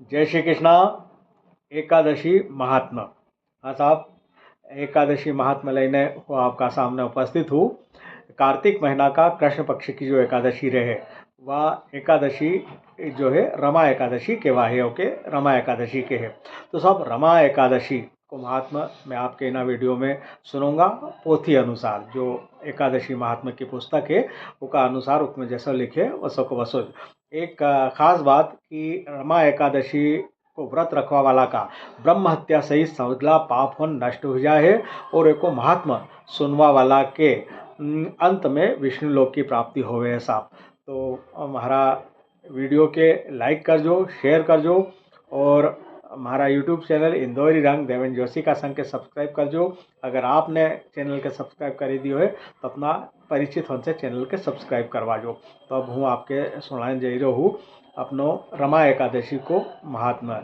जय श्री कृष्णा। एकादशी महात्मा। हाँ साहब, एकादशी महात्मा लेने को आपका सामने उपस्थित हूँ। कार्तिक महीना का कृष्ण पक्ष की जो एकादशी रहे वह एकादशी जो है रमा एकादशी के वाहे के रमा एकादशी के है। तो साहब, रमा एकादशी को महात्मा मैं आपके इन वीडियो में सुनूंगा। पोथी अनुसार जो एकादशी महात्मा की पुस्तक है उसका अनुसार उसमें जैसा लिखे वसो को वसो। एक खास बात कि रमा एकादशी को व्रत रखवा वाला का ब्रह्म हत्या सहित सगला पाप होन नष्ट हो जाए है और एको महात्मा सुनवा वाला के अंत में विष्णु लोक की प्राप्ति होवे है साहब। तो हमारा वीडियो के लाइक कर जो, शेयर कर जो और हमारा यूट्यूब चैनल इंदौरी रंग देवेंद्र जोशी का संग के सब्सक्राइब कर जो। अगर आपने चैनल के सब्सक्राइब कर दियो है तो अपना परिचित होने से चैनल के सब्सक्राइब करवा जो। तो अब हूँ आपके सुनाने जा रहा हूँ अपनो रमा एकादशी को महात्मा।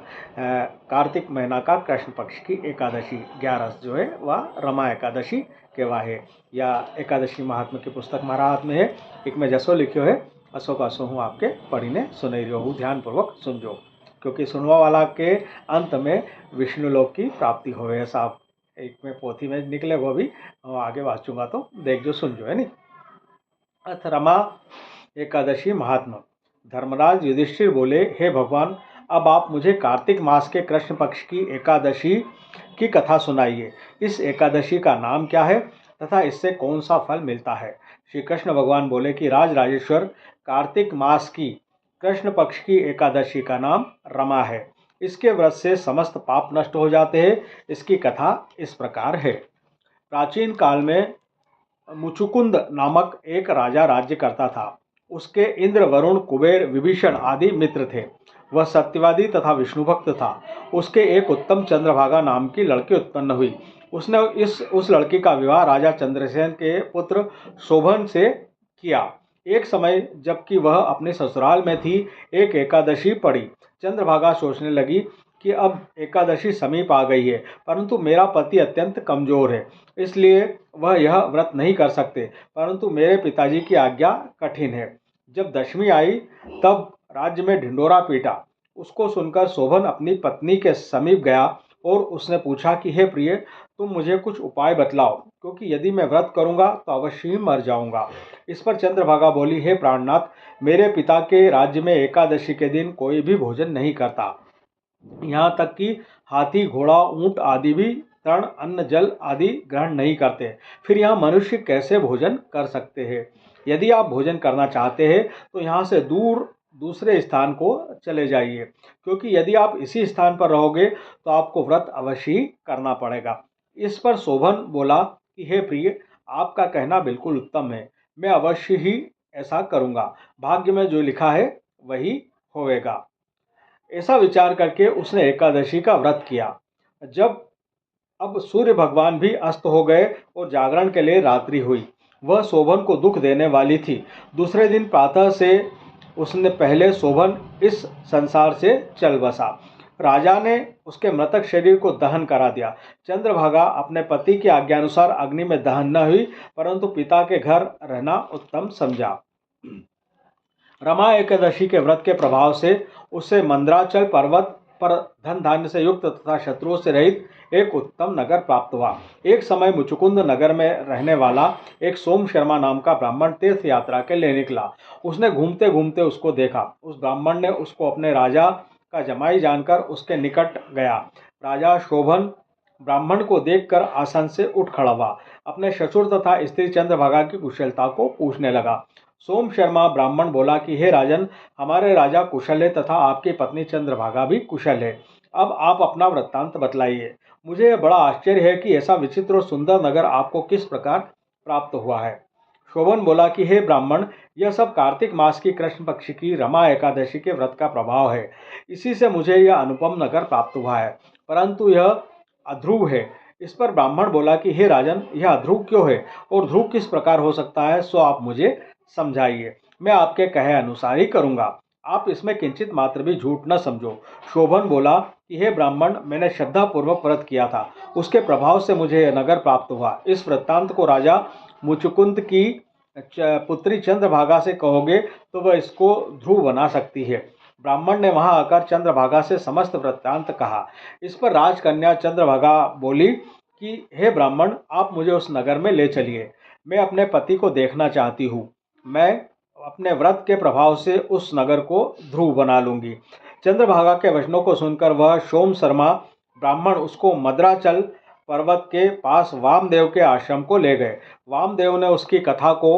कार्तिक महीना का कृष्ण पक्ष की एकादशी 11 जो है वह रमा एकादशी केवा है या एकादशी महात्मा की पुस्तक हमारा हाथ में है। एक में जसो लिखो है असो का असो हूँ आपके पढ़ीने सुन रही हूँ। ध्यानपूर्वक सुनजो क्योंकि सुनवा वाला के अंत में विष्णु लोक की प्राप्ति होवे है साहब। एक में पोथी में निकले वो भी आगे वाचूंगा तो देख जो सुन जो है नी। अथ रमा एकादशी महात्मा। धर्मराज युधिष्ठिर बोले, हे भगवान, अब आप मुझे कार्तिक मास के कृष्ण पक्ष की एकादशी की कथा सुनाइए। इस एकादशी का नाम क्या है तथा इससे कौन सा फल मिलता है। श्री कृष्ण भगवान बोले कि राज राजेश्वर, कार्तिक मास की कृष्ण पक्ष की एकादशी का नाम रमा है। इसके व्रत से समस्त पाप नष्ट हो जाते हैं। इसकी कथा इस प्रकार है। प्राचीन काल में मुचुकुंद नामक एक राजा राज्य करता था। उसके इंद्र, वरुण, कुबेर, विभीषण आदि मित्र थे। वह सत्यवादी तथा विष्णु भक्त था। उसके एक उत्तम चंद्रभागा नाम की लड़की उत्पन्न हुई। उसने उस लड़की का विवाह राजा चंद्रसेन के पुत्र शोभन से किया। एक समय जबकि वह अपने ससुराल में थी, एक एकादशी पड़ी। चंद्रभागा सोचने लगी कि अब एकादशी समीप आ गई है, परंतु मेरा पति अत्यंत कमजोर है, इसलिए वह यह व्रत नहीं कर सकते, परंतु मेरे पिताजी की आज्ञा कठिन है। जब दशमी आई तब राज्य में ढिंडोरा पीटा। उसको सुनकर शोभन अपनी पत्नी के समीप गया और उसने पूछा कि हे प्रिय, तुम मुझे कुछ उपाय बतलाओ, क्योंकि यदि मैं व्रत करूंगा तो अवश्य ही मर जाऊंगा। इस पर चंद्रभागा बोली, हे प्राणनाथ, मेरे पिता के राज्य में एकादशी के दिन कोई भी भोजन नहीं करता। यहाँ तक कि हाथी, घोड़ा, ऊंट आदि भी तृण, अन्न, जल आदि ग्रहण नहीं करते। फिर यहाँ मनुष्य कैसे भोजन कर सकते हैं। यदि आप भोजन करना चाहते हैं तो यहाँ से दूर दूसरे स्थान को चले जाइए, क्योंकि यदि आप इसी स्थान पर रहोगे तो आपको व्रत अवश्य ही करना पड़ेगा। इस पर शोभन बोला कि हे प्रिय, आपका कहना बिल्कुल उत्तम है, मैं अवश्य ही ऐसा करूँगा। भाग्य में जो लिखा है वही होवेगा। ऐसा विचार करके उसने एकादशी का व्रत किया। जब अब सूर्य भगवान भी अस्त हो गए और जागरण के लिए रात्रि हुई, वह शोभन को दुख देने वाली थी। दूसरे दिन प्रातः से उसने पहले शोभन इस संसार से चल बसा। राजा ने उसके मृतक शरीर को दहन करा दिया। चंद्रभागा अपने पति की आज्ञानुसार अग्नि में दहन न हुई, परंतु पिता के घर रहना उत्तम समझा। रमा एकादशी के व्रत के प्रभाव से उसे मंदराचल पर्वत पर धन धान्य से युक्त तथा शत्रुओं से रहित एक उत्तम नगर प्राप्त हुआ। एक समय मुचुकुंद नगर में रहने वाला एक सोम शर्मा नाम का ब्राह्मण तीर्थ यात्रा के लिए निकला। उसने घूमते घूमते उसको देखा। उस ब्राह्मण ने उसको अपने राजा का जमाई जानकर उसके निकट गया। राजा शोभन ब्राह्मण को देखकर आसन से उठ खड़ा हुआ। अपने ससुर तथा स्त्री चंद्रभागा की कुशलता को पूछने लगा। सोम शर्मा ब्राह्मण बोला कि हे राजन, हमारे राजा कुशल है तथा आपकी पत्नी चंद्रभागा भी कुशल है। अब आप अपना वृत्तांत बतलाइए। मुझे बड़ा आश्चर्य है कि ऐसा विचित्र और सुंदर नगर आपको किस प्रकार प्राप्त हुआ है। शोभन बोला कि हे ब्राह्मण, यह सब कार्तिक मास की कृष्ण पक्ष की रमा एकादशी के व्रत का प्रभाव है। इसी से मुझे यह अनुपम नगर प्राप्त हुआ है, परंतु यह अध्रुव है। इस पर ब्राह्मण बोला कि हे राजन, यह अध्रुव क्यों है और ध्रुव किस प्रकार हो सकता है, सो आप मुझे समझाइए। मैं आपके कहे अनुसार ही करूंगा। आप इसमें किंचित मात्र भी झूठ न समझो। शोभन बोला कि हे ब्राह्मण, मैंने श्रद्धापूर्वक व्रत किया था, उसके प्रभाव से मुझे यह नगर प्राप्त हुआ। इस वृत्तांत को राजा मुचुकुंद की पुत्री चंद्रभागा से कहोगे तो वह इसको ध्रुव बना सकती है। ब्राह्मण ने वहां आकर चंद्रभागा से समस्त वृत्तांत कहा। इस पर राजकन्या चंद्रभागा बोली कि हे ब्राह्मण, आप मुझे उस नगर में ले चलिए। मैं अपने पति को देखना चाहती हूँ। मैं अपने व्रत के प्रभाव से उस नगर को ध्रुव बना लूंगी। चंद्रभागा के वचनों को सुनकर वह सोम शर्मा ब्राह्मण उसको मद्राचल पर्वत के पास वामदेव के आश्रम को ले गए। वामदेव ने उसकी कथा को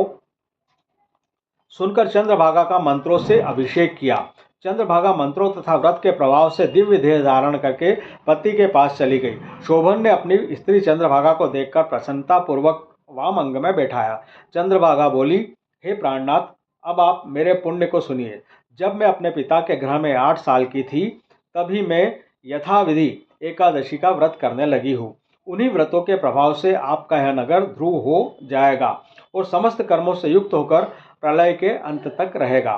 सुनकर चंद्रभागा का मंत्रों से अभिषेक किया। चंद्रभागा मंत्रों तथा व्रत के प्रभाव से दिव्य देह धारण करके पति के पास चली गई। शोभन ने अपनी स्त्री चंद्रभागा को देखकर प्रसन्नता पूर्वक वाम अंग में बैठाया। चंद्रभागा बोली, हे प्राणनाथ, अब आप मेरे पुण्य को सुनिए। जब मैं अपने पिता के गृह में 8 साल की थी, तभी मैं यथाविधि एकादशी का व्रत करने लगी हूँ। उन्हीं व्रतों के प्रभाव से आपका यह नगर ध्रुव हो जाएगा और समस्त कर्मों से युक्त होकर प्रलय के अंत तक रहेगा।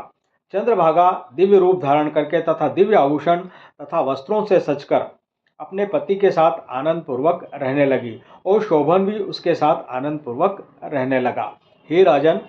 चंद्रभागा दिव्य रूप धारण करके तथा दिव्य आभूषण तथा वस्त्रों से सजकर अपने पति के साथ आनंद पूर्वक रहने लगी और शोभन भी उसके साथ आनंद पूर्वक रहने लगा। हे राजन,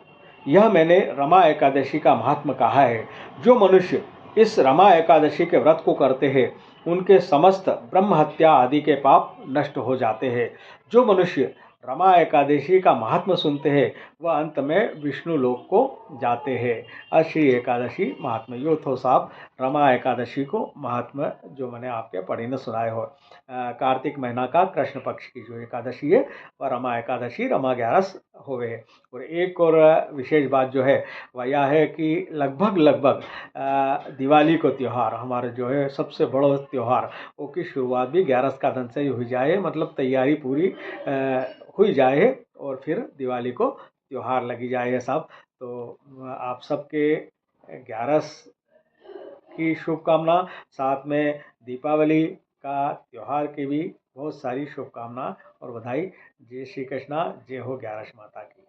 यह मैंने रमा एकादशी का महात्म कहा है। जो मनुष्य इस रमा एकादशी के व्रत को करते हैं, उनके समस्त ब्रह्म हत्या आदि के पाप नष्ट हो जाते हैं। जो मनुष्य रमा एकादशी का महात्म सुनते हैं, वह अंत में विष्णु लोक को जाते हैं। श्री एकादशी महात्मा यो थो साहब रमा एकादशी को महात्मा जो मैंने आपके पढ़ी ने सुनाए हो। कार्तिक महीना का कृष्ण पक्ष की जो एकादशी है वह रमा एकादशी रमा 11 होवे है। और एक और विशेष बात जो है वह यह है कि लगभग दिवाली को त्यौहार हमारे जो है सबसे बड़ा त्यौहार वो की शुरुआत भी 11 का दिन से ही हुई जाए, मतलब तैयारी पूरी हुई जाए और फिर दिवाली को त्यौहार लगी जाए साहब। तो आप सबके 11 की शुभकामना, साथ में दीपावली का त्यौहार की भी बहुत सारी शुभकामना और बधाई। जय श्री कृष्णा, जय हो 11 माता की।